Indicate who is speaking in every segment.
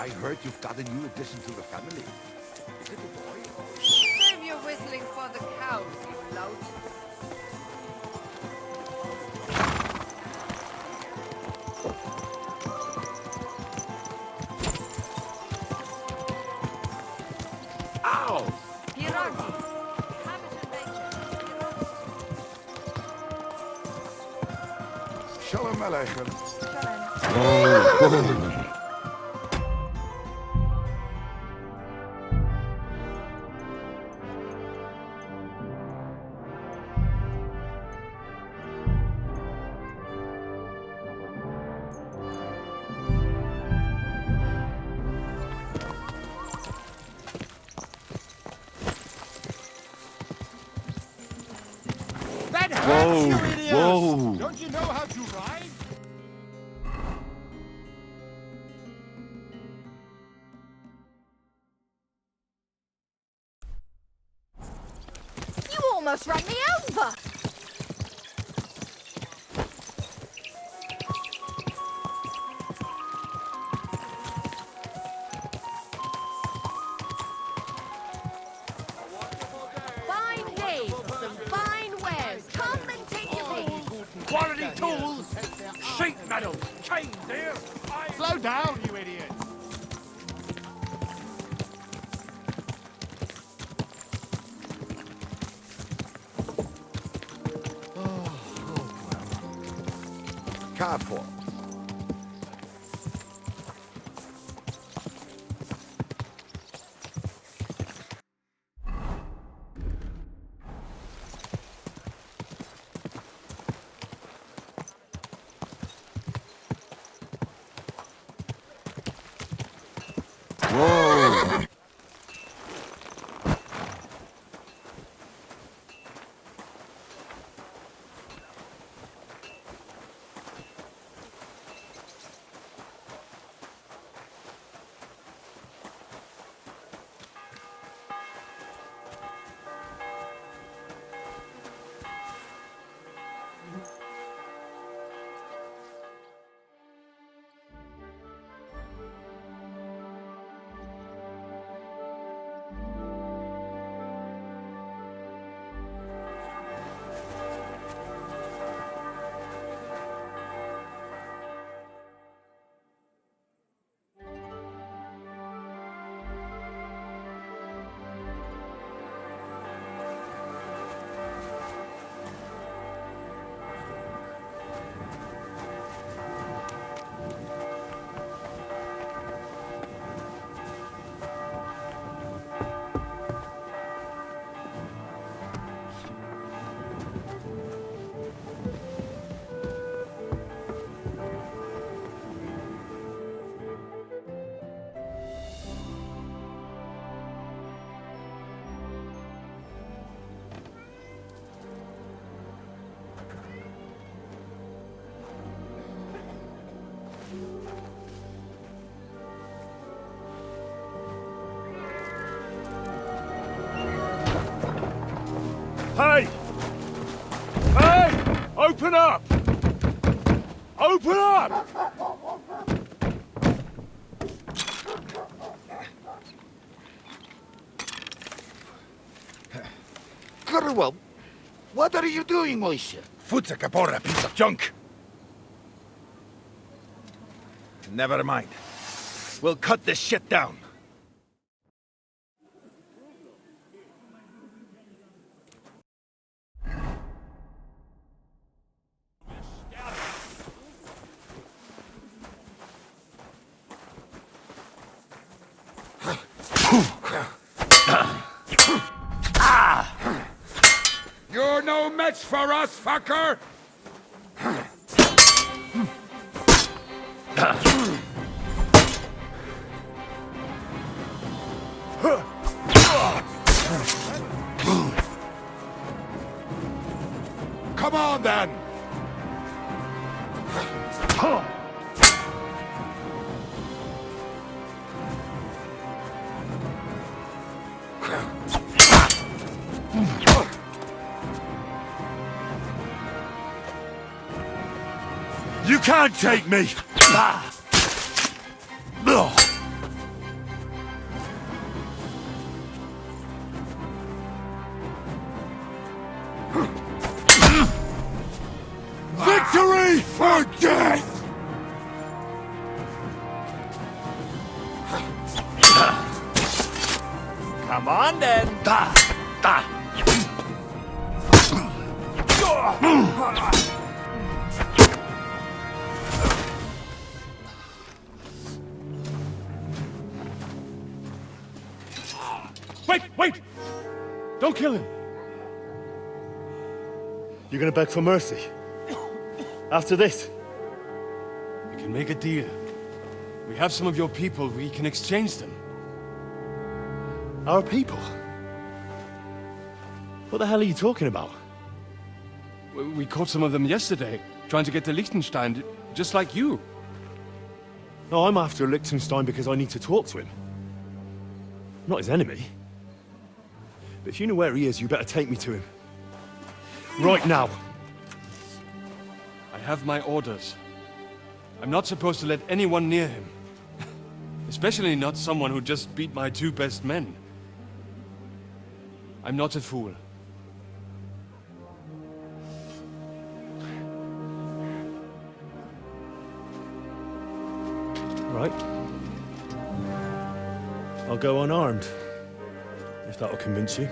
Speaker 1: I heard you've got a new addition to the family. Is it a boy?
Speaker 2: Save your whistling for the cows, you lout.
Speaker 1: Ow!
Speaker 2: Hiragi. Habitat nature.
Speaker 1: Shalom Aleichem.
Speaker 3: That hurts, you idiots!
Speaker 4: Whoa!
Speaker 3: Don't you know how to ride?
Speaker 5: You almost ran me over! Fine day for some fine wares. Come and take your pick.
Speaker 3: Quality tools, sheet metal, chains here. Slow down, you idiots!
Speaker 1: Careful.
Speaker 4: Whoa!
Speaker 6: Hey! Hey! Open up! Open up!
Speaker 1: Well, what are you doing, Moishe?
Speaker 6: Futsa Kapora, piece of junk! Never mind. We'll cut this shit down.
Speaker 1: You're no match for us, fucker! Come on, then!
Speaker 6: You can't take me!
Speaker 3: Victory or death!
Speaker 6: Come on then. Da, da.
Speaker 3: Wait! Don't kill him!
Speaker 4: You're gonna beg for mercy? After this?
Speaker 3: We can make a deal. We have some of your people, we can exchange them.
Speaker 4: Our people? What the hell are you talking about?
Speaker 3: We caught some of them yesterday, trying to get to Liechtenstein, just like you.
Speaker 4: No, I'm after Liechtenstein because I need to talk to him. I'm not his enemy. But if you know where he is, you better take me to him. Right now.
Speaker 3: I have my orders. I'm not supposed to let anyone near him. Especially not someone who just beat my 2 best men. I'm not a fool.
Speaker 4: Right. I'll go unarmed. If that'll convince you.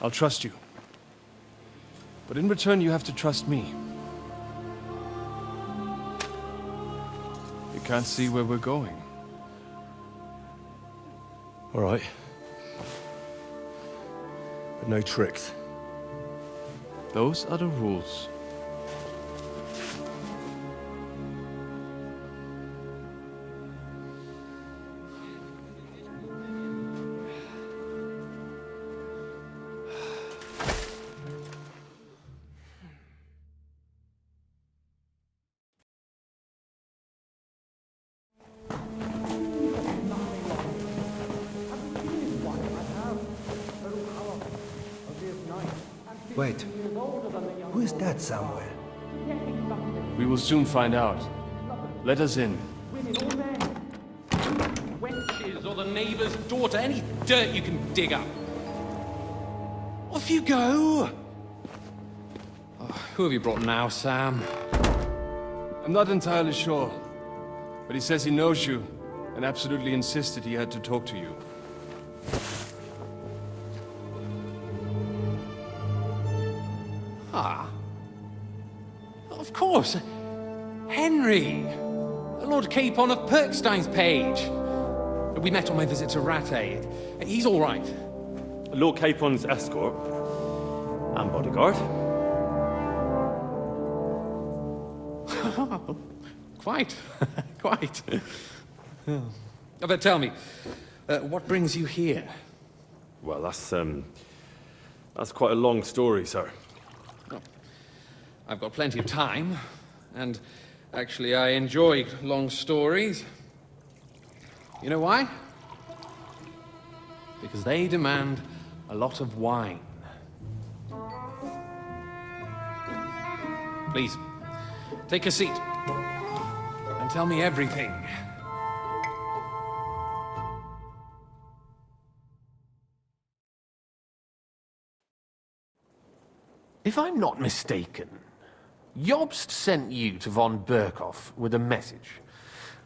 Speaker 3: I'll trust you. But in return, you have to trust me. You can't see where we're going.
Speaker 4: All right. But no tricks.
Speaker 3: Those are the rules.
Speaker 7: Wait, who is that somewhere?
Speaker 3: We will soon find out. Let us in.
Speaker 8: Wenches or the neighbor's daughter, any dirt you can dig up. Off you go! Oh, who have you brought now, Sam?
Speaker 3: I'm not entirely sure, but he says he knows you and absolutely insisted he had to talk to you.
Speaker 8: Ah. Of course. Henry. Lord Capon of Perkstein's page. We met on my visit to Rattay. He's all right.
Speaker 4: Lord Capon's escort. And bodyguard.
Speaker 8: Quite. Quite. But tell me, what brings you here?
Speaker 4: Well, that's quite a long story, sir.
Speaker 8: Oh, I've got plenty of time, and actually I enjoy long stories. You know why? Because they demand a lot of wine. Please, take a seat, and tell me everything.
Speaker 9: If I'm not mistaken, Jobst sent you to von Berkhoff with a message.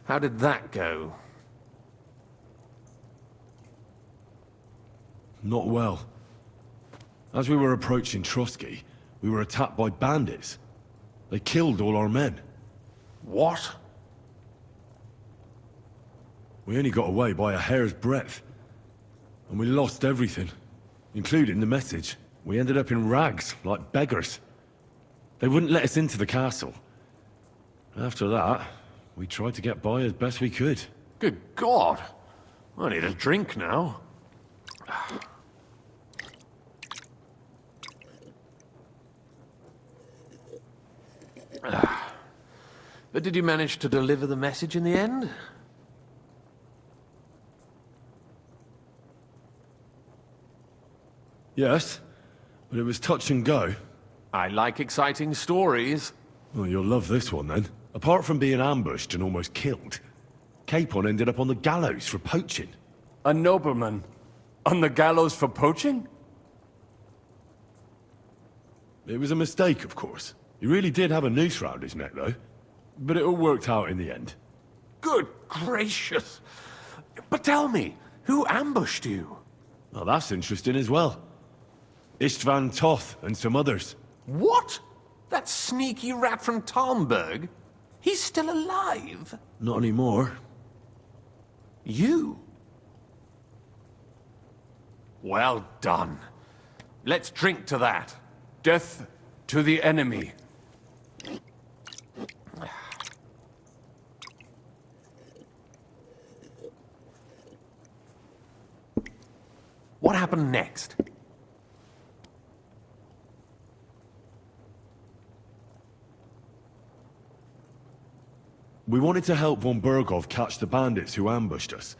Speaker 9: How did that go?
Speaker 4: Not well. As we were approaching Trotsky, we were attacked by bandits. They killed all our men.
Speaker 9: What?
Speaker 4: We only got away by a hair's breadth. And we lost everything, including the message. We ended up in rags, like beggars. They wouldn't let us into the castle. After that, we tried to get by as best we could.
Speaker 9: Good God! I need a drink now. But did you manage to deliver the message in the end?
Speaker 4: Yes, but it was touch and go.
Speaker 9: I like exciting stories.
Speaker 4: Well, you'll love this one then. Apart from being ambushed and almost killed, Capon ended up on the gallows for poaching.
Speaker 10: A nobleman? On the gallows for poaching?
Speaker 4: It was a mistake, of course. He really did have a noose round his neck, though. But it all worked out in the end.
Speaker 9: Good gracious. But tell me, who ambushed you?
Speaker 4: Well, that's interesting as well. Istvan Toth and some others.
Speaker 9: What? That sneaky rat from Talmberg? He's still alive?
Speaker 4: Not anymore.
Speaker 9: You? Well done. Let's drink to that.
Speaker 10: Death to the enemy.
Speaker 9: What happened next?
Speaker 4: We wanted to help von Bergov catch the bandits who ambushed us.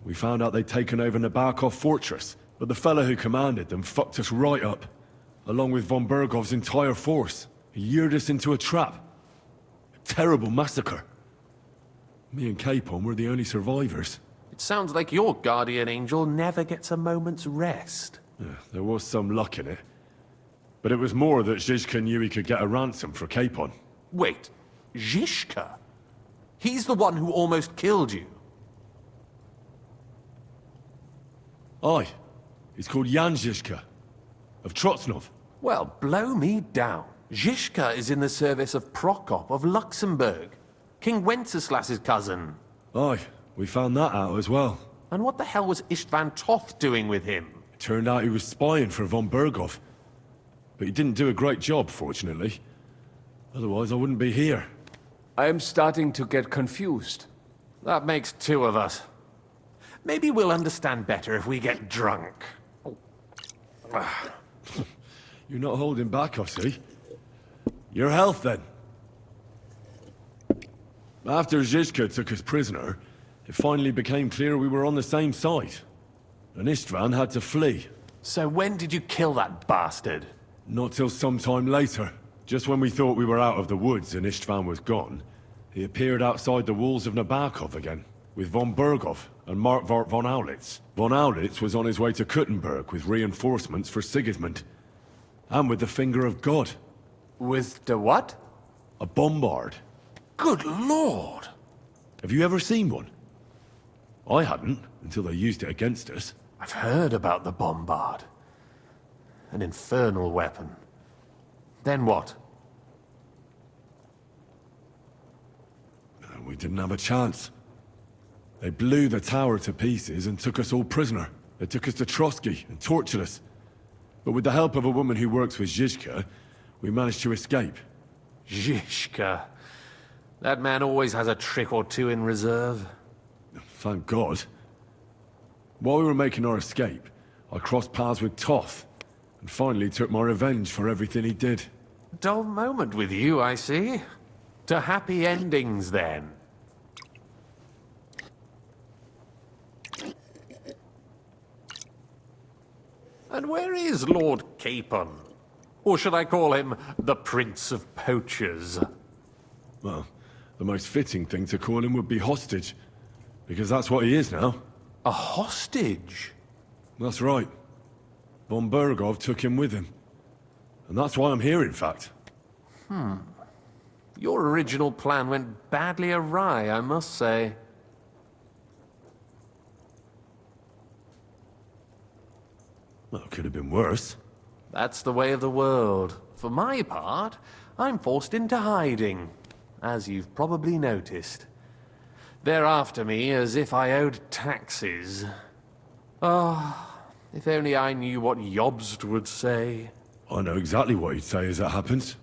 Speaker 4: We found out they'd taken over Nabokov Fortress, but the fellow who commanded them fucked us right up, along with von Bergov's entire force. He lured us into a trap. A terrible massacre. Me and Capon were the only survivors.
Speaker 9: It sounds like your guardian angel never gets a moment's rest.
Speaker 4: Yeah, there was some luck in it. But it was more that Zizka knew he could get a ransom for Capon.
Speaker 9: Wait, Zizka? He's the one who almost killed you.
Speaker 4: Aye. He's called Jan Zizka, of Trotsnov.
Speaker 9: Well, blow me down. Zizka is in the service of Prokop of Luxembourg, King Wenceslas's cousin.
Speaker 4: Aye, we found that out as well.
Speaker 9: And what the hell was Istvan Toth doing with him?
Speaker 4: It turned out he was spying for von Bergov. But he didn't do a great job, fortunately. Otherwise, I wouldn't be here.
Speaker 10: I am starting to get confused.
Speaker 9: That makes two of us. Maybe we'll understand better if we get drunk.
Speaker 4: You're not holding back, I see. Your health, then. After Zizka took us prisoner, it finally became clear we were on the same side. And Istvan had to flee.
Speaker 9: So when did you kill that bastard?
Speaker 4: Not till some time later. Just when we thought we were out of the woods and Istvan was gone, he appeared outside the walls of Nabokov again, with von Bergov and Markvart von Aulitz. Von Aulitz was on his way to Kuttenberg with reinforcements for Sigismund. And with the finger of God.
Speaker 10: With the what?
Speaker 4: A bombard.
Speaker 9: Good lord!
Speaker 4: Have you ever seen one? I hadn't, until they used it against us.
Speaker 9: I've heard about the bombard. An infernal weapon. Then what?
Speaker 4: We didn't have a chance. They blew the tower to pieces and took us all prisoner. They took us to Trotsky and tortured us. But with the help of a woman who works with Zizka, we managed to escape.
Speaker 9: Zizka. That man always has a trick or two in reserve.
Speaker 4: Thank God. While we were making our escape, I crossed paths with Toth, and finally took my revenge for everything he did.
Speaker 9: Dull moment with you, I see. To happy endings, then. And where is Lord Capon? Or should I call him the Prince of Poachers?
Speaker 4: Well, the most fitting thing to call him would be hostage, because that's what he is now.
Speaker 9: A hostage?
Speaker 4: That's right. Von Bergov took him with him. And that's why I'm here, in fact.
Speaker 9: Your original plan went badly awry, I must say.
Speaker 4: Well, it could have been worse.
Speaker 9: That's the way of the world. For my part, I'm forced into hiding, as you've probably noticed. They're after me as if I owed taxes. Ah, if only I knew what Jobst would say.
Speaker 4: I know exactly what he'd say as that happens.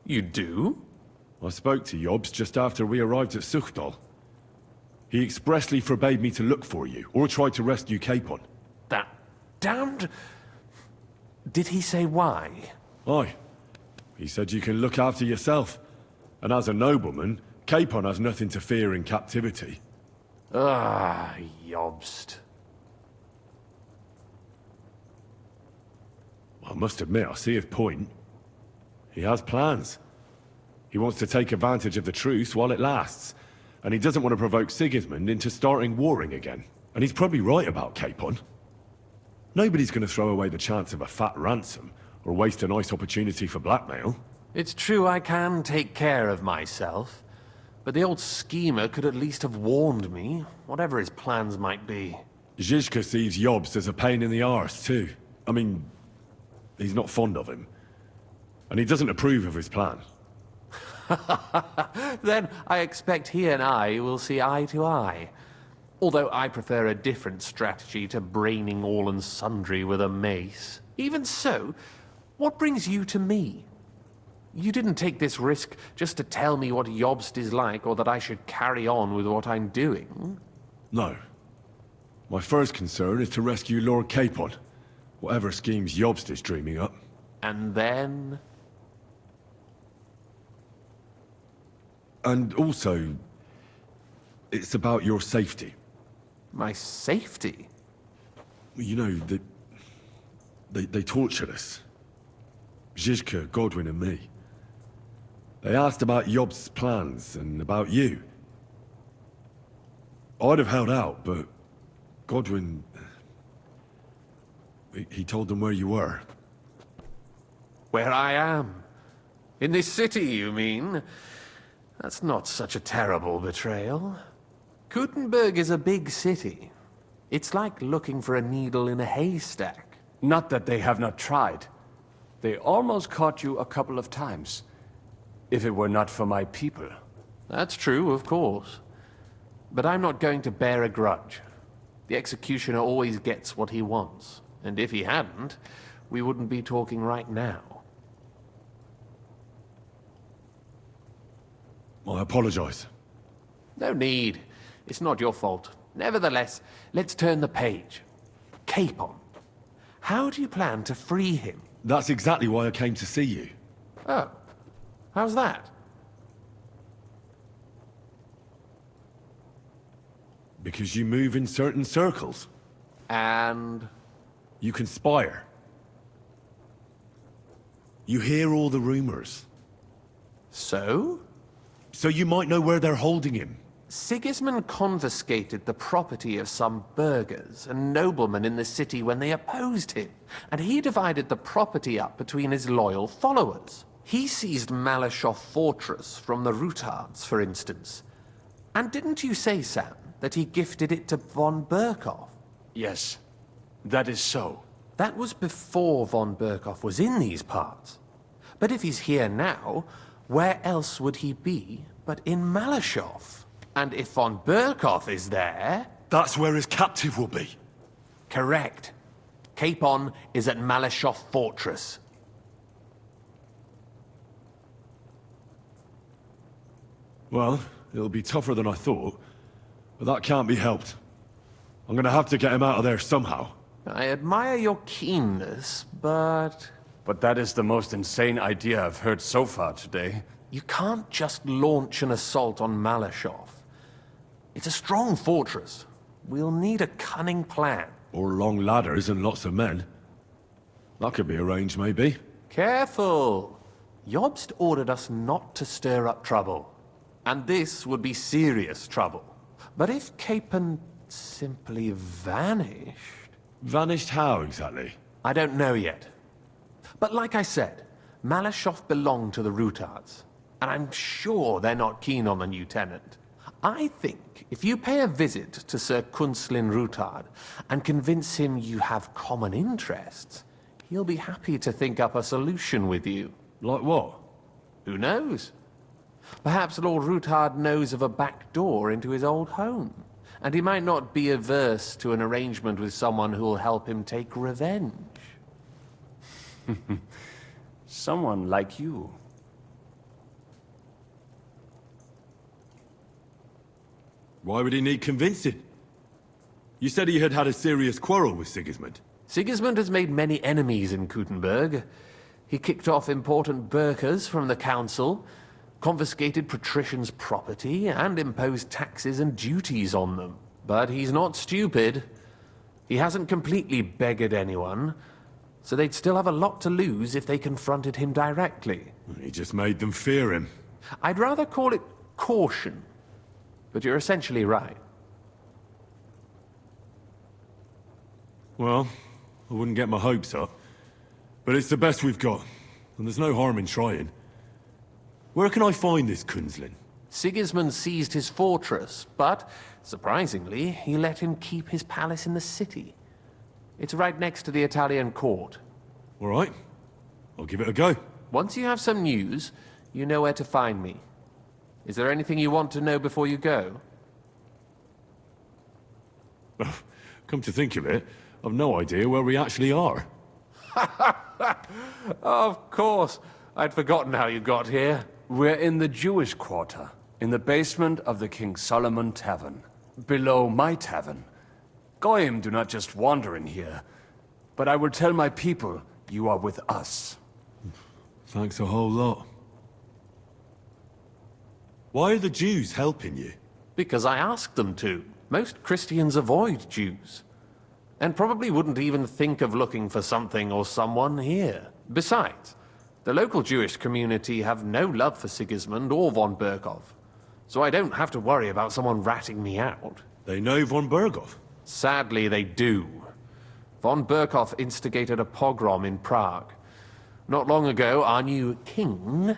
Speaker 9: You do?
Speaker 4: I spoke to Jobs just after we arrived at Suchdal. He expressly forbade me to look for you, or try to rescue Capon.
Speaker 9: That damned... Did he say why?
Speaker 4: Aye. He said you can look after yourself. And as a nobleman, Capon has nothing to fear in captivity.
Speaker 9: Ah, Jobst.
Speaker 4: I must admit, I see his point. He has plans. He wants to take advantage of the truce while it lasts. And he doesn't want to provoke Sigismund into starting warring again. And he's probably right about Capon. Nobody's going to throw away the chance of a fat ransom, or waste a nice opportunity for blackmail.
Speaker 9: It's true I can take care of myself, but the old schemer could at least have warned me, whatever his plans might be.
Speaker 4: Zizka sees Jobst as a pain in the arse, too. I mean, he's not fond of him. And he doesn't approve of his plan.
Speaker 9: Then I expect he and I will see eye to eye. Although I prefer a different strategy to braining all and sundry with a mace. Even so, what brings you to me? You didn't take this risk just to tell me what Jobst is like, or that I should carry on with what I'm doing.
Speaker 4: No. My first concern is to rescue Lord Capon, whatever schemes Jobst is dreaming up.
Speaker 9: And then?
Speaker 4: And also, it's about your safety.
Speaker 9: My safety?
Speaker 4: You know, they tortured us. Zizka, Godwin and me. They asked about Jobst's plans and about you. I'd have held out, but Godwin... He told them where you were.
Speaker 9: Where I am? In this city, you mean? That's not such a terrible betrayal. Gutenberg is a big city. It's like looking for a needle in a haystack.
Speaker 10: Not that they have not tried. They almost caught you a couple of times. If it were not for my people.
Speaker 9: That's true, of course. But I'm not going to bear a grudge. The executioner always gets what he wants. And if he hadn't, we wouldn't be talking right now.
Speaker 4: I apologize.
Speaker 9: No need. It's not your fault. Nevertheless, let's turn the page. Capon. How do you plan to free him?
Speaker 4: That's exactly why I came to see you.
Speaker 9: Oh. How's that?
Speaker 4: Because you move in certain circles.
Speaker 9: And?
Speaker 4: You conspire. You hear all the rumors.
Speaker 9: So?
Speaker 4: So you might know where they're holding him.
Speaker 9: Sigismund confiscated the property of some burghers and noblemen in the city when they opposed him, and he divided the property up between his loyal followers. He seized Malyshoff Fortress from the Rutards, for instance. And didn't you say, Sam, that he gifted it to von Berkoff?
Speaker 10: Yes, that is so.
Speaker 9: That was before von Berkoff was in these parts. But if he's here now, where else would he be but in Malyshoff? And if von Berkoff is there...
Speaker 4: That's where his captive will be.
Speaker 9: Correct. Capon is at Malyshoff Fortress.
Speaker 4: Well, it'll be tougher than I thought, but that can't be helped. I'm gonna have to get him out of there somehow.
Speaker 9: I admire your keenness, but...
Speaker 10: But that is the most insane idea I've heard so far today.
Speaker 9: You can't just launch an assault on Malyshoff. It's a strong fortress. We'll need a cunning plan.
Speaker 4: Or long ladders and lots of men. That could be arranged, maybe.
Speaker 9: Careful! Jobst ordered us not to stir up trouble. And this would be serious trouble. But if Capon simply vanished...
Speaker 4: Vanished how, exactly?
Speaker 9: I don't know yet. But like I said, Malyshoff belonged to the Rutards. And I'm sure they're not keen on the new tenant. I think if you pay a visit to Sir Kunslin Rutard and convince him you have common interests, he'll be happy to think up a solution with you.
Speaker 4: Like what?
Speaker 9: Who knows? Perhaps Lord Rutard knows of a back door into his old home, and he might not be averse to an arrangement with someone who'll help him take revenge.
Speaker 10: Someone like you.
Speaker 4: Why would he need convincing? You said he had had a serious quarrel with Sigismund.
Speaker 9: Sigismund has made many enemies in Gutenberg. He kicked off important burghers from the council, confiscated patricians' property, and imposed taxes and duties on them. But he's not stupid. He hasn't completely beggared anyone, So they'd still have a lot to lose if they confronted him directly.
Speaker 4: He just made them fear him.
Speaker 9: I'd rather call it caution. But you're essentially right.
Speaker 4: Well, I wouldn't get my hopes up. But it's the best we've got, and there's no harm in trying. Where can I find this Kunzlin?
Speaker 9: Sigismund seized his fortress, but, surprisingly, he let him keep his palace in the city. It's right next to the Italian court.
Speaker 4: All right. I'll give it a go.
Speaker 9: Once you have some news, you know where to find me. Is there anything you want to know before you go?
Speaker 4: Come to think of it, I've no idea where we actually are.
Speaker 9: Of course. I'd forgotten how you got here.
Speaker 10: We're in the Jewish quarter, in the basement of the King Solomon Tavern, below my tavern. Goyim do not just wander in here, but I will tell my people you are with us.
Speaker 4: Thanks a whole lot. Why are the Jews helping you?
Speaker 9: Because I asked them to. Most Christians avoid Jews. And probably wouldn't even think of looking for something or someone here. Besides, the local Jewish community have no love for Sigismund or von Berkov. So I don't have to worry about someone ratting me out.
Speaker 4: They know von Berkov?
Speaker 9: Sadly, they do. Von Berkov instigated a pogrom in Prague. Not long ago, our new king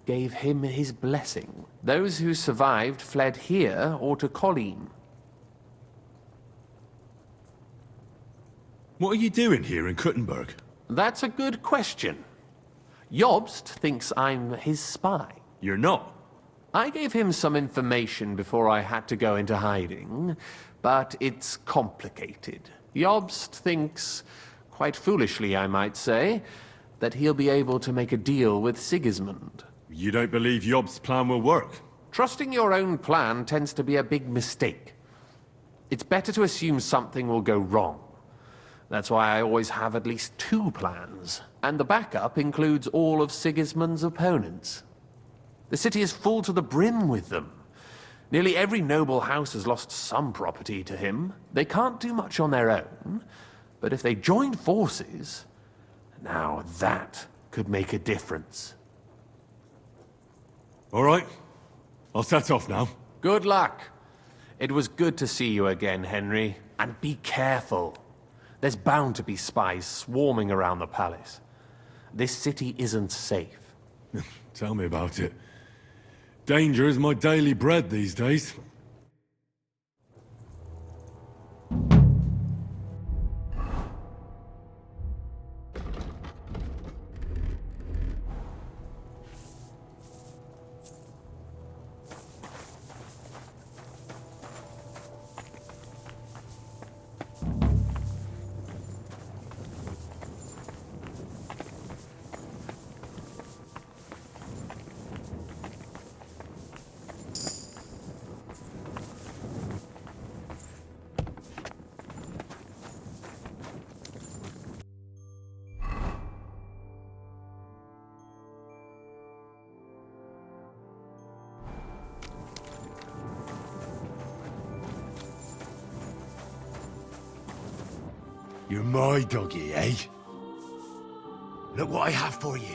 Speaker 9: gave him his blessing. Those who survived fled here or to Kolin.
Speaker 4: What are you doing here in Kuttenberg?
Speaker 9: That's a good question. Jobst thinks I'm his spy.
Speaker 4: You're not.
Speaker 9: I gave him some information before I had to go into hiding, but it's complicated. Jobst thinks, quite foolishly I might say, that he'll be able to make a deal with Sigismund.
Speaker 4: You don't believe Job's plan will work?
Speaker 9: Trusting your own plan tends to be a big mistake. It's better to assume something will go wrong. That's why I always have at least 2 plans, and the backup includes all of Sigismund's opponents. The city is full to the brim with them. Nearly every noble house has lost some property to him. They can't do much on their own, but if they joined forces, now that could make a difference.
Speaker 4: All right. I'll set off now.
Speaker 9: Good luck. It was good to see you again, Henry. And be careful. There's bound to be spies swarming around the palace. This city isn't safe.
Speaker 4: Tell me about it. Danger is my daily bread these days.
Speaker 1: You're my doggy, eh? Look what I have for you.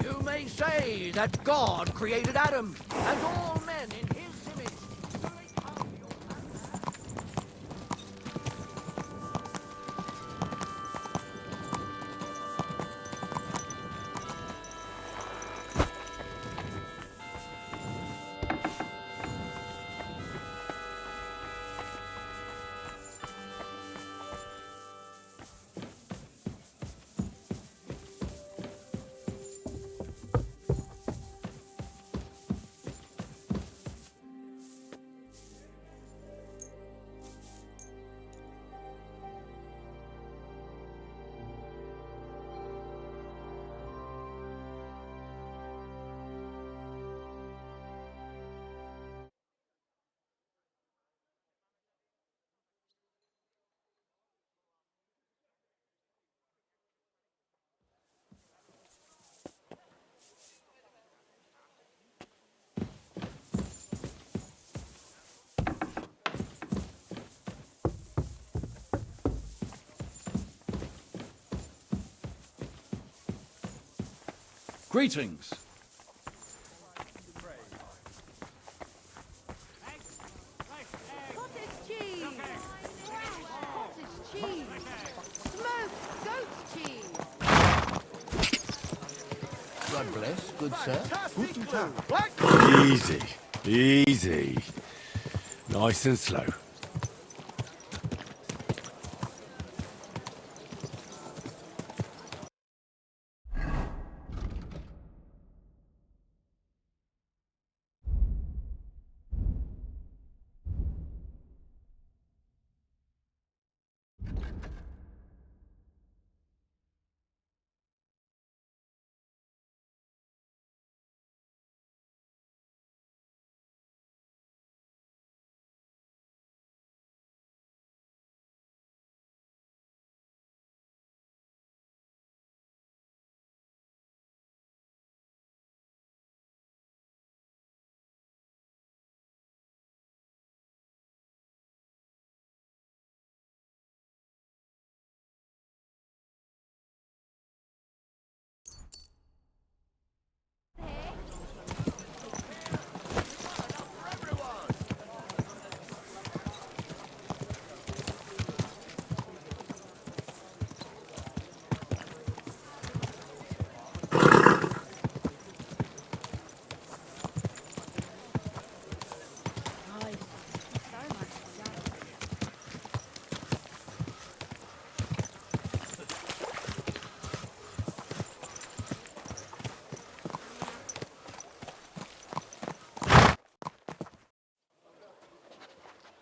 Speaker 7: You may say that God created Adam and all men in his image.
Speaker 6: Greetings.
Speaker 5: Cottage cheese! Cottage cheese! Smoked goat cheese!
Speaker 7: God bless, good sir.
Speaker 6: Guten Tag.
Speaker 4: Easy. Easy. Nice and slow.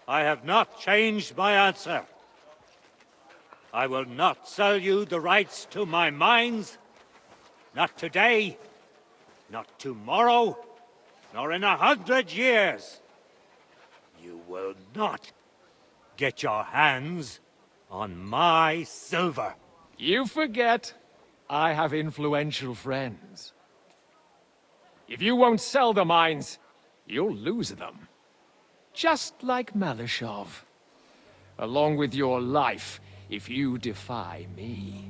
Speaker 11: I have not changed my answer. I will not sell you the rights to my mines. Not today, not tomorrow, nor in 100 years. You will not get your hands on my silver.
Speaker 12: You forget, I have influential friends. If you won't sell the mines, you'll lose them. Just like Malishov. Along with your life, if you defy me.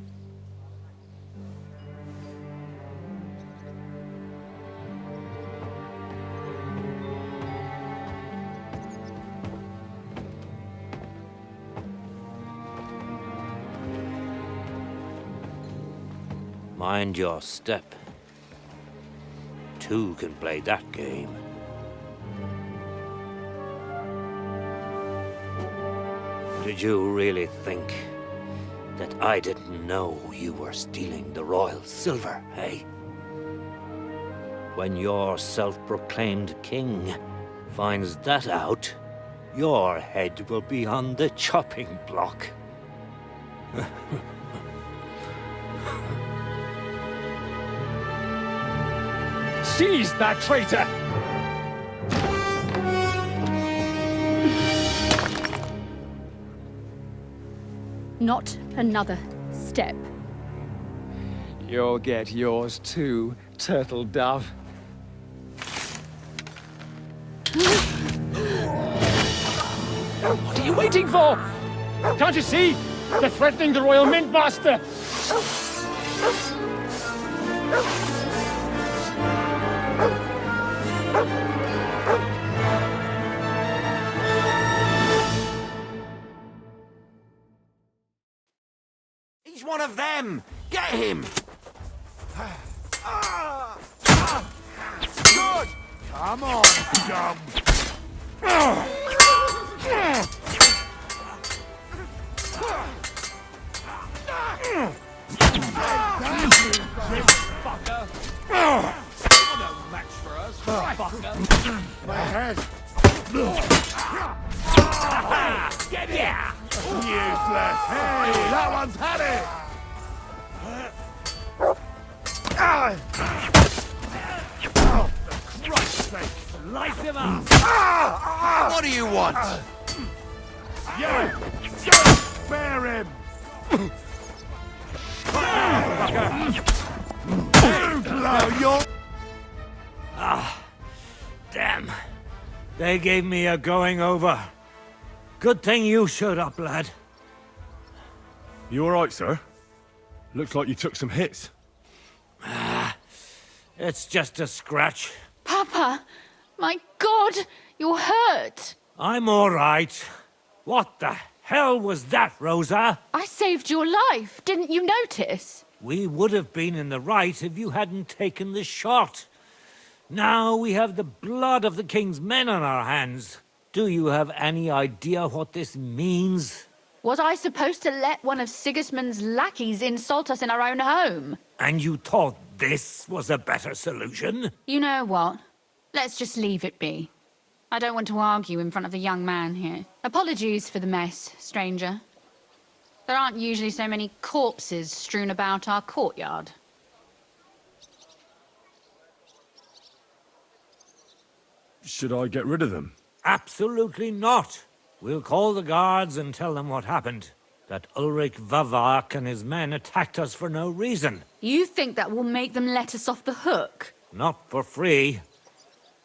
Speaker 11: Mind your step. Two can play that game. Did you really think that I didn't know you were stealing the royal silver, eh? When your self-proclaimed king finds that out, your head will be on the chopping block.
Speaker 12: Seize that traitor!
Speaker 13: Not another step.
Speaker 12: You'll get yours too, turtle dove. What are you waiting for? Can't you see? They're threatening the Royal Mint Master!
Speaker 6: He's one of them! Get him! Good! Come on, scum! My head! Get it! Useless! Hey, that one's had it! Oh, for Christ's sake! Slice him up! What do you want? Spare him! Blow your...
Speaker 11: Damn. They gave me a going over. Good thing you showed up, lad.
Speaker 4: You alright, sir? Looks like you took some hits.
Speaker 6: It's just a scratch.
Speaker 13: Papa! My God! You're hurt!
Speaker 6: I'm all right. What the hell was that, Rosa?
Speaker 13: I saved your life. Didn't you notice?
Speaker 6: We would have been in the right if you hadn't taken the shot. Now we have the blood of the king's men on our hands. Do you have any idea what this means?
Speaker 13: Was I supposed to let one of Sigismund's lackeys insult us in our own home?
Speaker 6: And you thought this was a better solution?
Speaker 13: You know what? Let's just leave it be. I don't want to argue in front of the young man here. Apologies for the mess, stranger. There aren't usually so many corpses strewn about our courtyard.
Speaker 4: Should I get rid of them?
Speaker 6: Absolutely not. We'll call the guards and tell them what happened. That Ulrich Vavak and his men attacked us for no reason.
Speaker 13: You think that will make them let us off the hook?
Speaker 6: Not for free.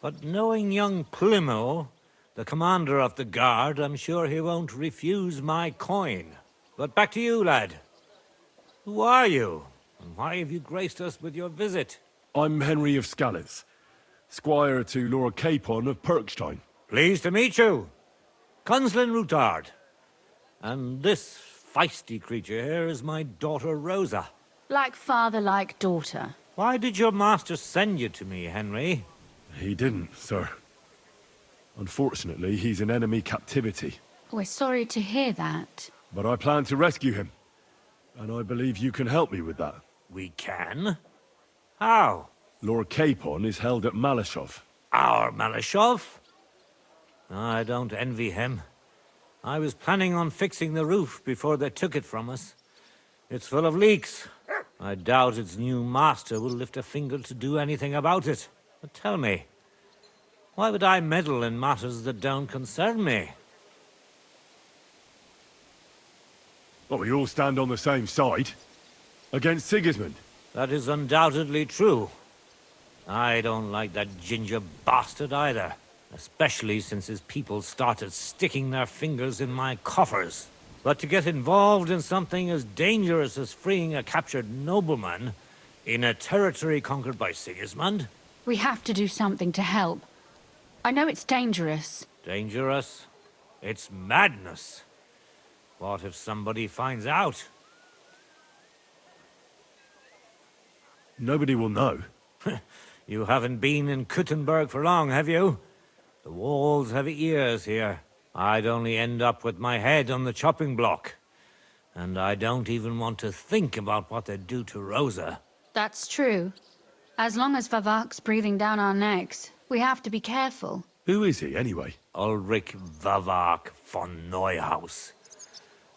Speaker 6: But knowing young Plymouth, the commander of the guard, I'm sure he won't refuse my coin. But back to you, lad. Who are you? And why have you graced us with your visit?
Speaker 4: I'm Henry of Scalitz, squire to Lord Capon of Perkstein.
Speaker 6: Pleased to meet you. Conslin Routard. And this feisty creature here is my daughter Rosa.
Speaker 13: Like father, like daughter.
Speaker 6: Why did your master send you to me, Henry?
Speaker 4: He didn't, sir. Unfortunately, he's in enemy captivity.
Speaker 13: We're sorry to hear that.
Speaker 4: But I plan to rescue him. And I believe you can help me with that.
Speaker 6: We can? How?
Speaker 4: Lord Capon is held at Malashov.
Speaker 6: Our Malashov? I don't envy him. I was planning on fixing the roof before they took it from us. It's full of leaks. I doubt its new master will lift a finger to do anything about it. But tell me, why would I meddle in matters that don't concern me?
Speaker 4: Well, we all stand on the same side. Against Sigismund.
Speaker 6: That is undoubtedly true. I don't like that ginger bastard either. Especially since his people started sticking their fingers in my coffers. But to get involved in something as dangerous as freeing a captured nobleman in a territory conquered by Sigismund?
Speaker 13: We have to do something to help. I know it's dangerous.
Speaker 6: Dangerous? It's madness. What if somebody finds out?
Speaker 4: Nobody will know.
Speaker 6: You haven't been in Kuttenberg for long, have you? The walls have ears here. I'd only end up with my head on the chopping block. And I don't even want to think about what they'd do to Rosa.
Speaker 13: That's true. As long as Vavak's breathing down our necks, we have to be careful.
Speaker 4: Who is he, anyway?
Speaker 6: Ulrich Vavak von Neuhaus.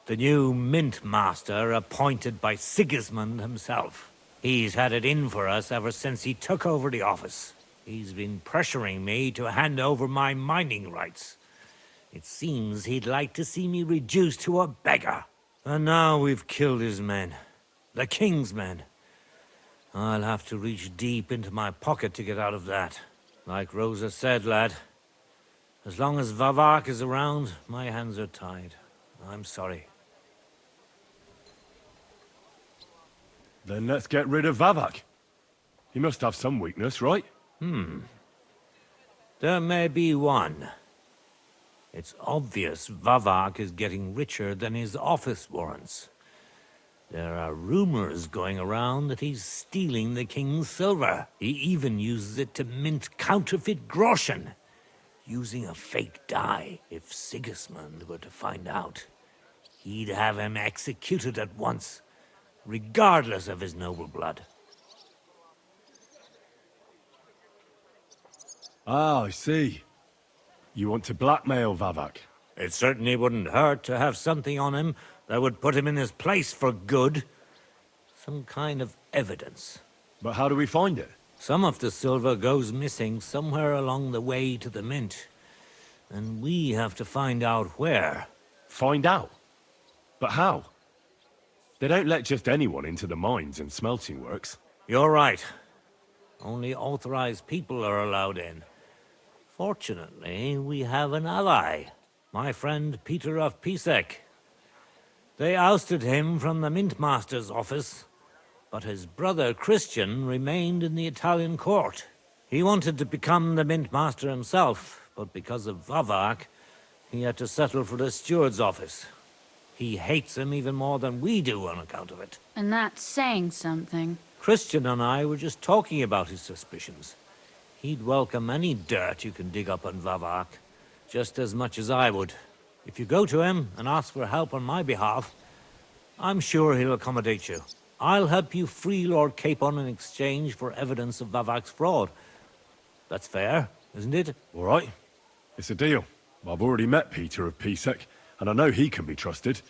Speaker 6: The new mint master appointed by Sigismund himself. He's had it in for us ever since he took over the office. He's been pressuring me to hand over my mining rights. It seems he'd like to see me reduced to a beggar. And now we've killed his men. The king's men. I'll have to reach deep into my pocket to get out of that. Like Rosa said, lad, as long as Vavak is around, my hands are tied. I'm sorry.
Speaker 4: Then let's get rid of Vavak. He must have some weakness, right?
Speaker 6: There may be one. It's obvious Vavak is getting richer than his office warrants. There are rumors going around that he's stealing the king's silver. He even uses it to mint counterfeit groschen, using a fake dye. If Sigismund were to find out, he'd have him executed at once, regardless of his noble blood.
Speaker 4: Ah, I see. You want to blackmail Vavak?
Speaker 6: It certainly wouldn't hurt to have something on him that would put him in his place for good. Some kind of evidence.
Speaker 4: But how do we find it?
Speaker 6: Some of the silver goes missing somewhere along the way to the mint. And we have to find out where.
Speaker 4: Find out? But how? They don't let just anyone into the mines and smelting works.
Speaker 6: You're right. Only authorized people are allowed in. Fortunately, we have an ally. My friend Peter of Pisek. They ousted him from the Mint Master's office, But his brother Christian remained in the Italian court. He wanted to become the mint master himself, but because of Vavak, he had to settle for the steward's office. He hates him even more than we do on account of it.
Speaker 13: And that's saying something.
Speaker 6: Christian and I were just talking about his suspicions. He'd welcome any dirt you can dig up on Vavak, just as much as I would. If you go to him and ask for help on my behalf, I'm sure he'll accommodate you. I'll help you free Lord Capon in exchange for evidence of Vavak's fraud. That's fair, isn't it?
Speaker 4: All right. It's a deal. I've already met Peter of Pisek, and I know he can be trusted.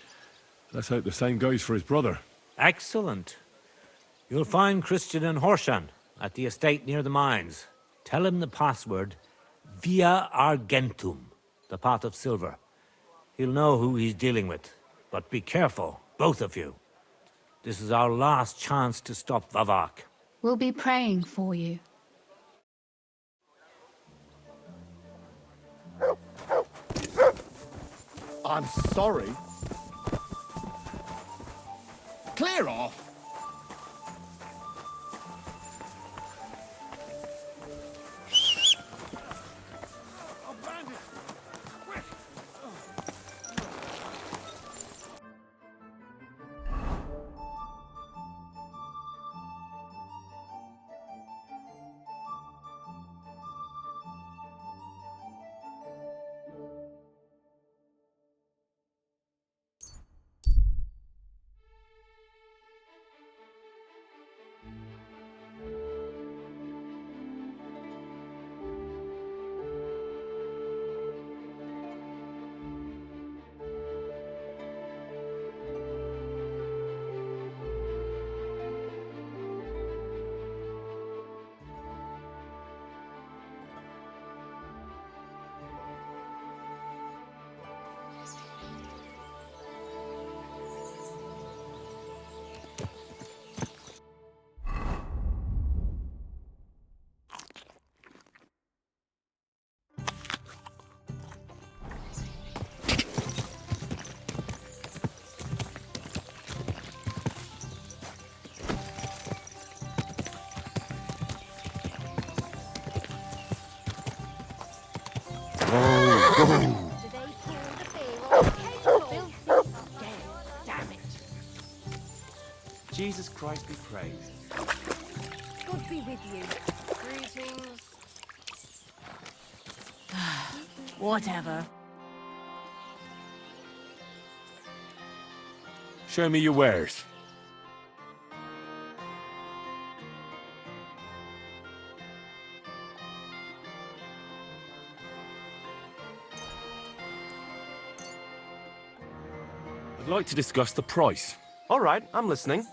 Speaker 4: Let's hope the same goes for his brother.
Speaker 6: Excellent. You'll find Christian and Horshan at the estate near the mines. Tell him the password, Via Argentum, the pot of silver. He'll know who he's dealing with. But be careful, both of you. This is our last chance to stop Vavak.
Speaker 13: We'll be praying for you.
Speaker 7: I'm sorry. Clear off!
Speaker 14: Jesus Christ be praised.
Speaker 5: God be with you.
Speaker 2: Greetings.
Speaker 5: Whatever.
Speaker 4: Show me your wares. I'd like to discuss the price.
Speaker 14: All right, I'm listening.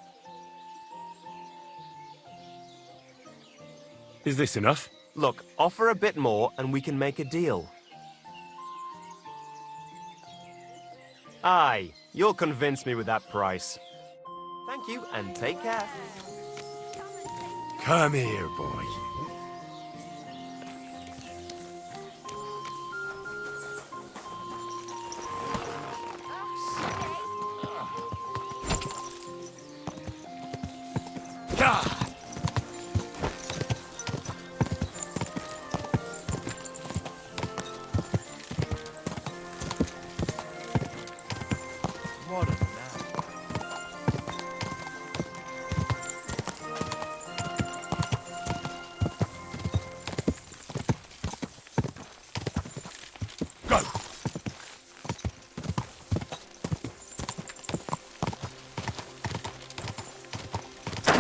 Speaker 4: Is this enough?
Speaker 14: Look, offer a bit more and we can make a deal. Aye, you'll convince me with that price. Thank you, and take care.
Speaker 1: Come here, boy.
Speaker 14: What a man.
Speaker 1: Go!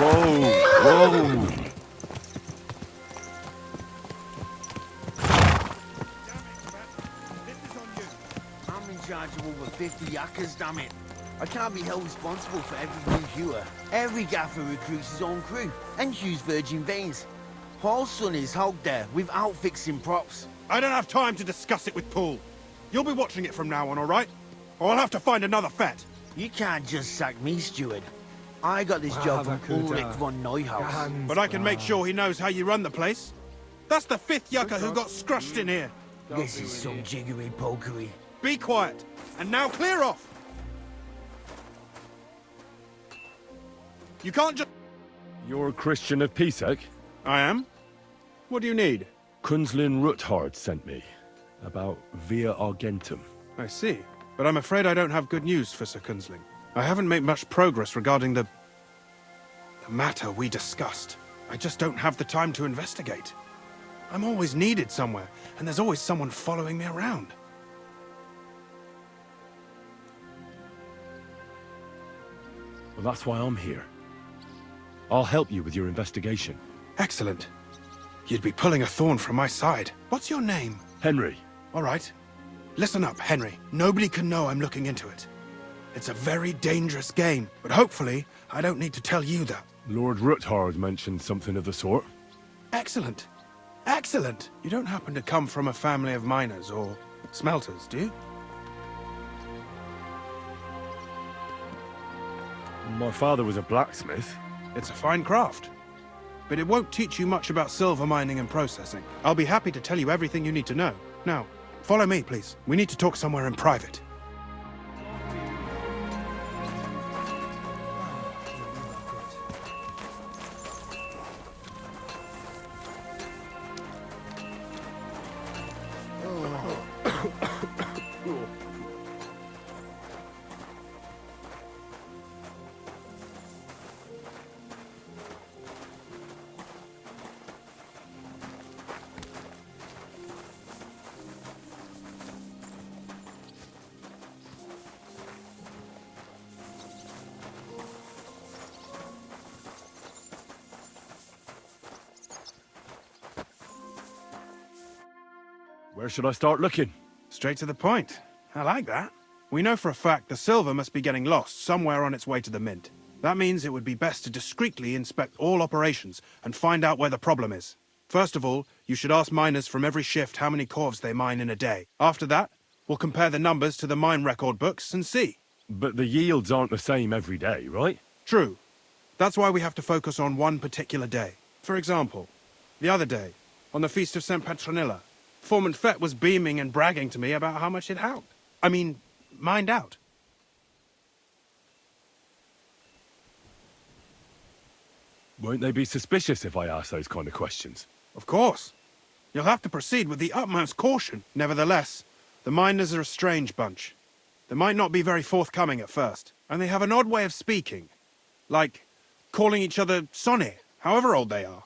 Speaker 4: Whoa!
Speaker 7: I'm in charge of over 50 yakkers, damn it. I can't be held responsible for every new hewer. Every gaffer recruits his own crew and Hugh's virgin veins. Paul's son is hogged there without fixing props.
Speaker 15: I don't have time to discuss it with Paul. You'll be watching it from now on, all right? Or I'll have to find another fet.
Speaker 7: You can't just sack me, steward. I got this job from Ulrich von Neuhaus.
Speaker 15: But I can make sure he knows how you run the place. That's the 5th yucca who got scrushed in here.
Speaker 7: This is some jiggery-pokery.
Speaker 15: Be quiet. And now clear off. You can't just...
Speaker 4: You're a Christian of Pisek?
Speaker 15: I am? What do you need?
Speaker 4: Kunzlin Ruthard sent me. About Via Argentum.
Speaker 15: I see. But I'm afraid I don't have good news for Sir Kunzling. I haven't made much progress regarding the matter we discussed. I just don't have the time to investigate. I'm always needed somewhere, and there's always someone following me around.
Speaker 4: Well, that's why I'm here. I'll help you with your investigation.
Speaker 15: Excellent. You'd be pulling a thorn from my side. What's your name?
Speaker 4: Henry.
Speaker 15: All right. Listen up, Henry. Nobody can know I'm looking into it. It's a very dangerous game, but hopefully I don't need to tell you that.
Speaker 4: Lord Ruthard mentioned something of the sort.
Speaker 15: Excellent. Excellent. You don't happen to come from a family of miners or smelters, do you?
Speaker 4: My father was a blacksmith.
Speaker 15: It's a fine craft. But it won't teach you much about silver mining and processing. I'll be happy to tell you everything you need to know. Now, follow me, please. We need to talk somewhere in private.
Speaker 4: Where should I start looking?
Speaker 15: Straight to the point. I like that. We know for a fact the silver must be getting lost somewhere on its way to the mint. That means it would be best to discreetly inspect all operations and find out where the problem is. First of all, you should ask miners from every shift how many corves they mine in a day. After that, we'll compare the numbers to the mine record books and see.
Speaker 4: But the yields aren't the same every day, right?
Speaker 15: True. That's why we have to focus on one particular day. For example, the other day, on the Feast of St. Petronilla, Foreman Fett was beaming and bragging to me about how much it helped. Mined out.
Speaker 4: Won't they be suspicious if I ask those kind of questions?
Speaker 15: Of course. You'll have to proceed with the utmost caution. Nevertheless, the miners are a strange bunch. They might not be very forthcoming at first, and they have an odd way of speaking. Like calling each other Sonny, however old they are.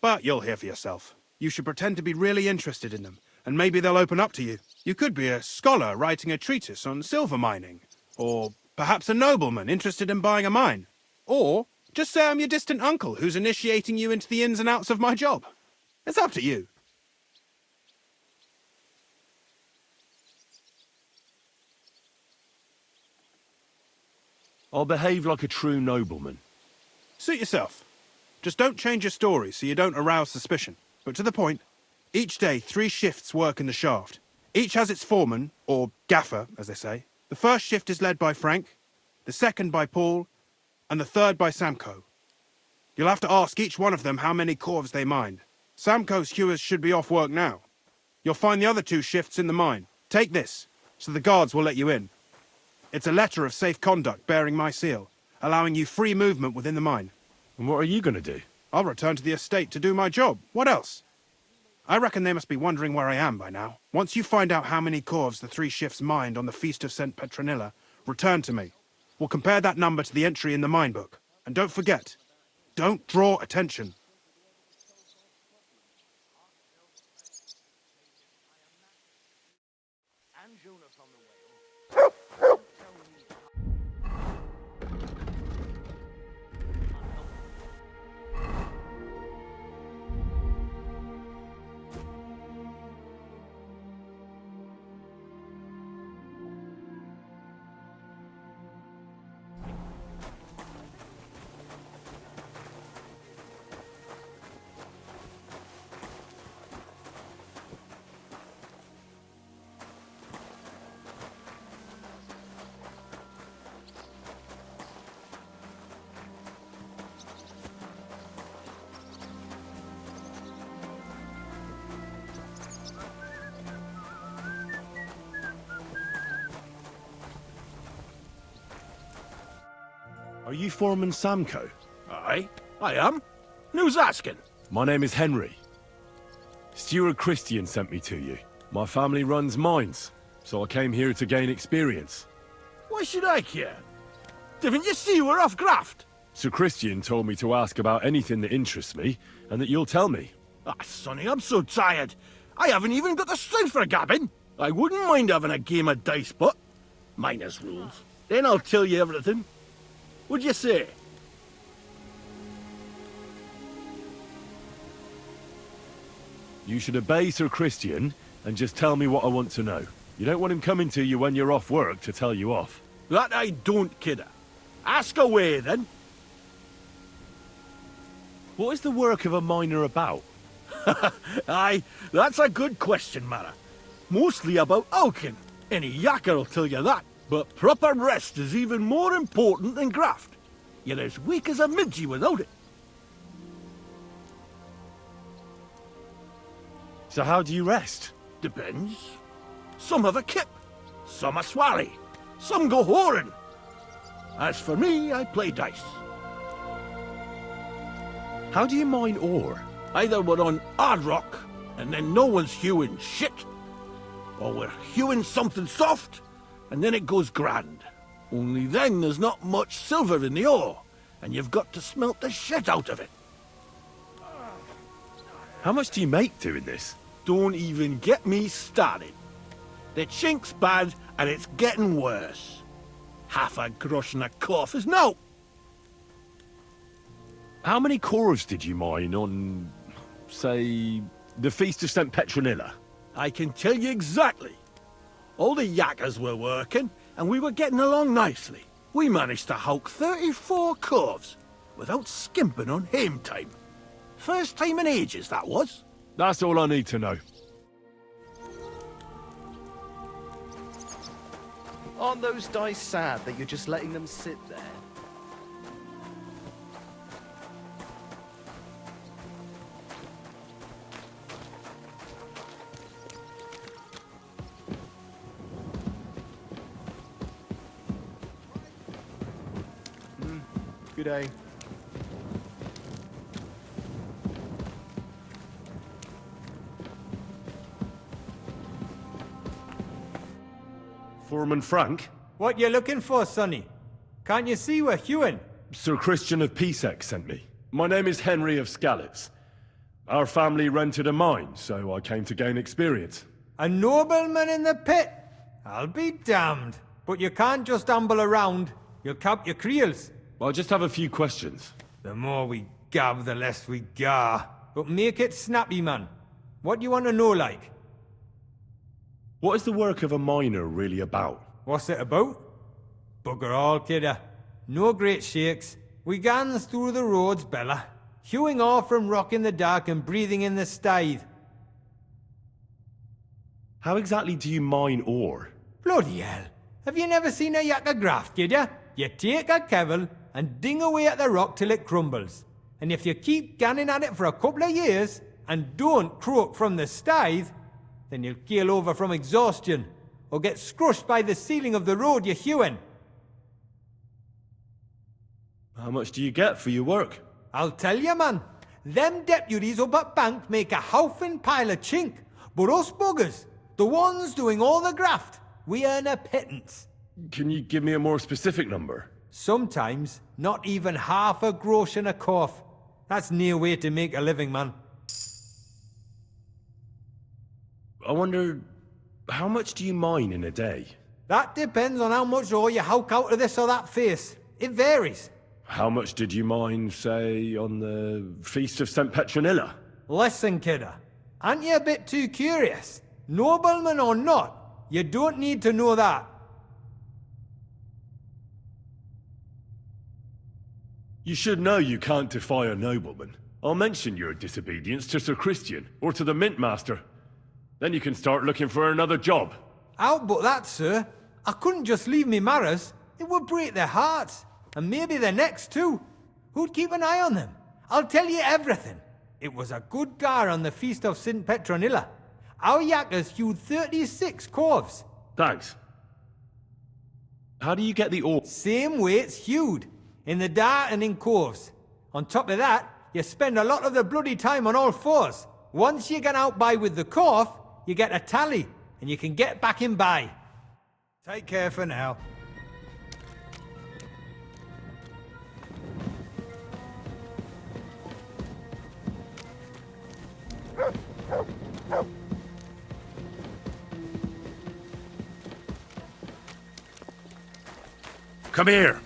Speaker 15: But you'll hear for yourself. You should pretend to be really interested in them, and maybe they'll open up to you. You could be a scholar writing a treatise on silver mining, or perhaps a nobleman interested in buying a mine. Or just say I'm your distant uncle who's initiating you into the ins and outs of my job. It's up to you.
Speaker 4: I'll behave like a true nobleman.
Speaker 15: Suit yourself. Just don't change your story so you don't arouse suspicion. But to the point, each day 3 shifts work in the shaft. Each has its foreman, or gaffer, as they say. The first shift is led by Frank, the second by Paul, and the third by Samko. You'll have to ask each one of them how many corves they mine. Samko's hewers should be off work now. You'll find the other 2 shifts in the mine. Take this, so the guards will let you in. It's a letter of safe conduct bearing my seal, allowing you free movement within the mine.
Speaker 4: And what are you going to do?
Speaker 15: I'll return to the estate to do my job. What else? I reckon they must be wondering where I am by now. Once you find out how many corves the 3 shifts mined on the Feast of St. Petronilla, return to me. We'll compare that number to the entry in the mine book. And don't forget, don't draw attention.
Speaker 4: Are you Foreman Samko?
Speaker 16: Aye, I am. Who's asking?
Speaker 4: My name is Henry. Steward Christian sent me to you. My family runs mines, so I came here to gain experience.
Speaker 16: Why should I care? Didn't you see we're off graft?
Speaker 4: Sir Christian told me to ask about anything that interests me, and that you'll tell me.
Speaker 16: Ah, Sonny, I'm so tired. I haven't even got the strength for gabbing. I wouldn't mind having a game of dice, but minus rules. Then I'll tell you everything. What'd you say?
Speaker 4: You should obey Sir Christian and just tell me what I want to know. You don't want him coming to you when you're off work to tell you off.
Speaker 16: That I don't, kidder. Ask away, then.
Speaker 4: What is the work of a miner about?
Speaker 16: Aye, that's a good question, Mara. Mostly about oaking. Any yakker'll tell you that. But proper rest is even more important than graft. You're as weak as a midgie without it.
Speaker 4: So how do you rest?
Speaker 16: Depends. Some have a kip, some a swally, some go whoring. As for me, I play dice.
Speaker 4: How do you mine ore?
Speaker 16: Either we're on hard rock, and then no one's hewing shit, or we're hewing something soft, and then it goes grand. Only then there's not much silver in the ore, and you've got to smelt the shit out of it.
Speaker 4: How much do you make doing this?
Speaker 16: Don't even get me started. The chink's bad, and it's getting worse. Half a grosh and a cough is no.
Speaker 4: How many cores did you mine on, say, the Feast of St. Petronilla?
Speaker 16: I can tell you exactly. All the yakkers were working, and we were getting along nicely. We managed to hulk 34 coves, without skimping on hame time. First time in ages, that was.
Speaker 4: That's all I need to know.
Speaker 14: Aren't those dice sad that you're just letting them sit there? Good day.
Speaker 4: Foreman Frank?
Speaker 17: What you looking for, Sonny? Can't you see we're hewing?
Speaker 4: Sir Christian of Pisek sent me. My name is Henry of Skalitz. Our family rented a mine, so I came to gain experience.
Speaker 17: A nobleman in the pit? I'll be damned. But you can't just amble around. You'll cap your creels.
Speaker 4: I just have a few questions.
Speaker 17: The more we gab, the less we gar. But make it snappy, man. What do you want to know, like?
Speaker 4: What is the work of a miner really about?
Speaker 17: What's it about? Bugger all, kidder. No great shakes. We gans through the roads, Bella. Hewing off from rock in the dark and breathing in the stithe.
Speaker 4: How exactly do you mine ore?
Speaker 17: Bloody hell. Have you never seen a yakker graft, kidder? You take a kevel and ding away at the rock till it crumbles. And if you keep ganning at it for a couple of years and don't croak from the stithe, then you'll keel over from exhaustion or get scrushed by the ceiling of the road you're hewing.
Speaker 4: How much do you get for your work?
Speaker 17: I'll tell you, man. Them deputies up at Bank make a howfin' pile of chink. But us buggers, the ones doing all the graft, we earn a pittance.
Speaker 4: Can you give me a more specific number?
Speaker 17: Sometimes, not even half a grosh and a cough. That's near way to make a living, man.
Speaker 4: I wonder, how much do you mine in a day?
Speaker 17: That depends on how much ore you howk out of this or that face. It varies.
Speaker 4: How much did you mine, say, on the Feast of St. Petronilla?
Speaker 17: Listen, kidder. Aren't you a bit too curious? Nobleman or not, you don't need to know that.
Speaker 4: You should know you can't defy a nobleman. I'll mention your disobedience to Sir Christian, or to the Mint Master. Then you can start looking for another job.
Speaker 17: Out but that, sir. I couldn't just leave me marrows. It would break their hearts. And maybe their necks too. Who'd keep an eye on them? I'll tell you everything. It was a good gar on the Feast of St. Petronilla. Our yakkers hewed 36 corves.
Speaker 4: Thanks. How do you get the ore?
Speaker 17: Same way it's hewed. In the dart and in corves. On top of that, you spend a lot of the bloody time on all fours. Once you get out by with the cough, you get a tally, and you can get back in by. Take care for now.
Speaker 1: Come here.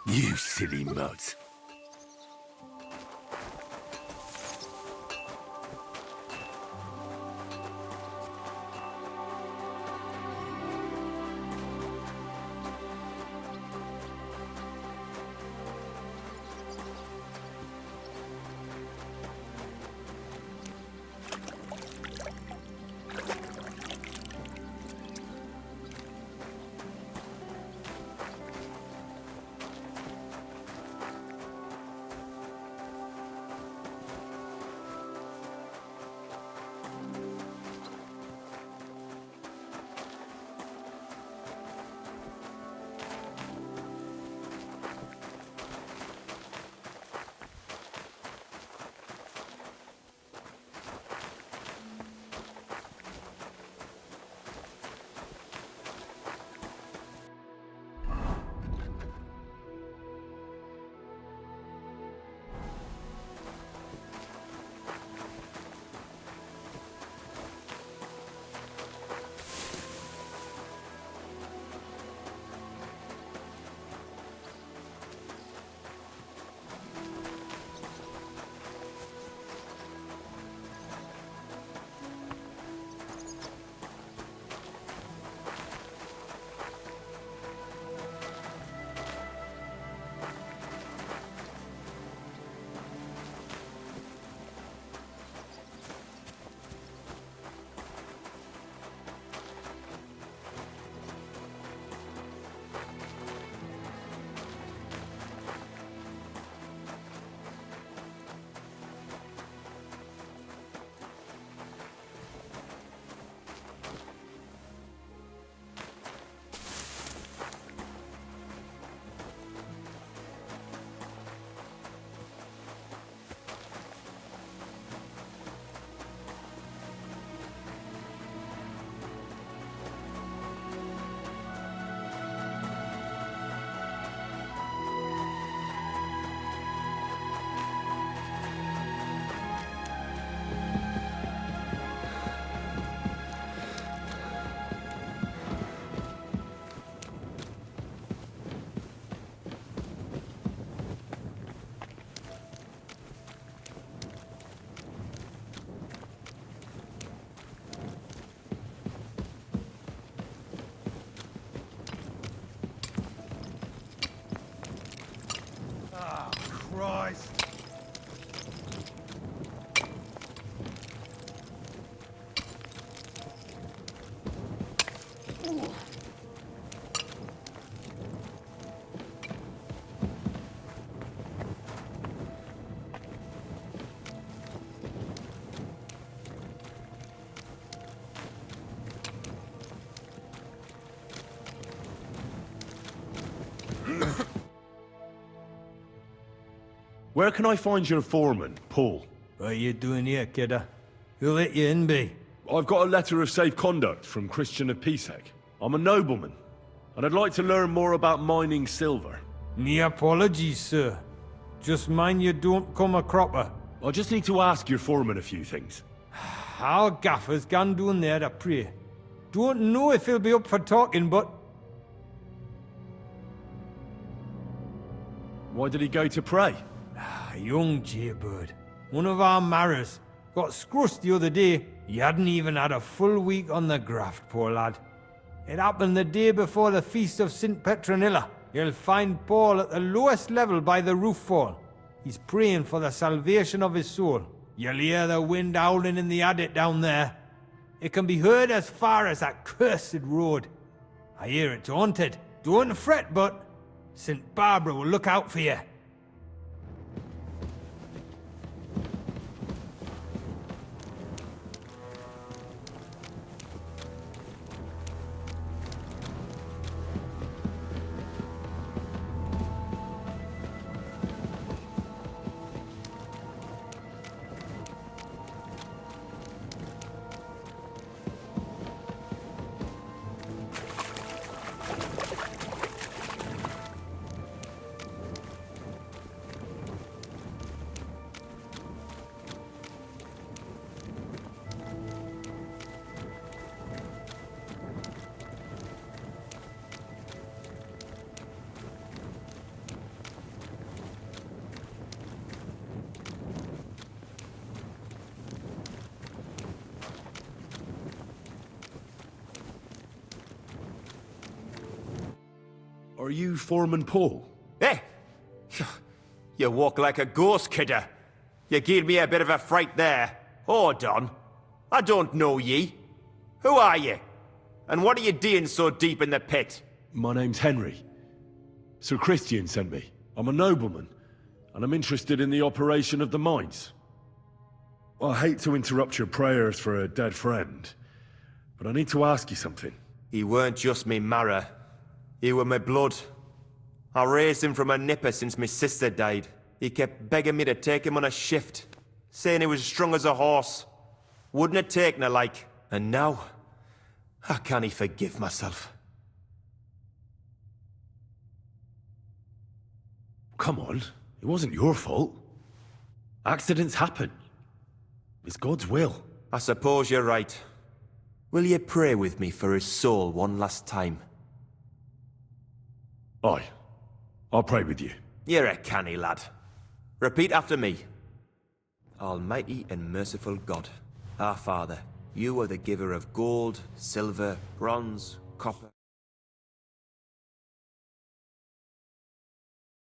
Speaker 1: You silly muds.
Speaker 17: Christ.
Speaker 4: Where can I find your foreman, Paul?
Speaker 17: What are you doing here, kidder? Who let you in, be?
Speaker 4: I've got a letter of safe conduct from Christian of Pisek. I'm a nobleman, and I'd like to learn more about mining silver.
Speaker 17: Me apologies, sir. Just mind you don't come a cropper.
Speaker 4: I just need to ask your foreman a few things.
Speaker 17: Our gaffer's gone down there to pray. Don't know if he'll be up for talking, but...
Speaker 4: Why did he go to pray?
Speaker 17: A young jaybird. One of our marrows. Got scrussed the other day. He hadn't even had a full week on the graft, poor lad. It happened the day before the feast of St. Petronilla. You'll find Paul at the lowest level by the roof fall. He's praying for the salvation of his soul. You'll hear the wind howling in the adit down there. It can be heard as far as that cursed road. I hear it's haunted. Don't fret, but St. Barbara will look out for you.
Speaker 4: Are you Foreman Paul?
Speaker 14: Eh? You walk like a ghost, kidder. You gave me a bit of a fright there. Hold on. I don't know ye. Who are you? And what are you doing so deep in the pit?
Speaker 4: My name's Henry. Sir Christian sent me. I'm a nobleman, and I'm interested in the operation of the mines. I hate to interrupt your prayers for a dead friend, but I need to ask you something.
Speaker 14: He weren't just me marrow. He were my blood. I raised him from a nipper since my sister died. He kept begging me to take him on a shift, saying he was strong as a horse. Wouldn't have taken her like. And now, I can't forgive myself.
Speaker 4: Come on, it wasn't your fault. Accidents happen. It's God's will.
Speaker 14: I suppose you're right. Will you pray with me for his soul one last time?
Speaker 4: Aye. I'll pray with you.
Speaker 14: You're a canny lad. Repeat after me. Almighty and merciful God, our Father, you are the giver of gold, silver, bronze, copper...